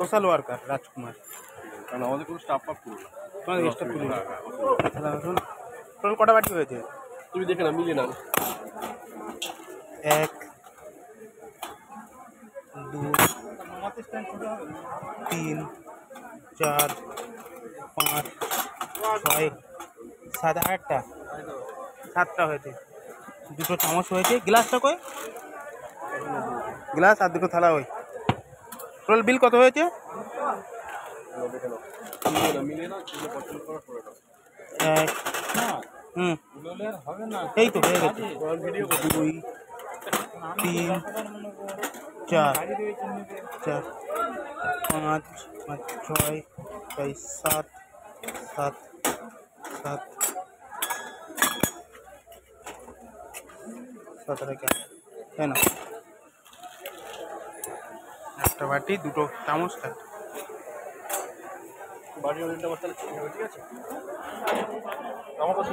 Social worker রাজকুমার। কারণ আমাদের কোনো স্টাফ পাপ করবো না। তোমাদের স্টাফ তুলি টোটাল কটা বাটি হয়েছে? তুমি দেখে না, মিলিয়ে না। 1 2 3 4 5 6 7 8টা 7টা হয়েছে। 2টো চামচ হয়েছে। গ্লাসটা কই? গ্লাস আর 2টো থালা হয়েছে। টোটাল বিল কত হয়েছে? এই তো হয়ে গেছে। 2 3 4 4 5 6 7 7 7 17 তাই না? একটা বাটি 2টো চামচ খায়। বাড়ির অনেকটা বস্তা ঠিক আছে, আমার কথা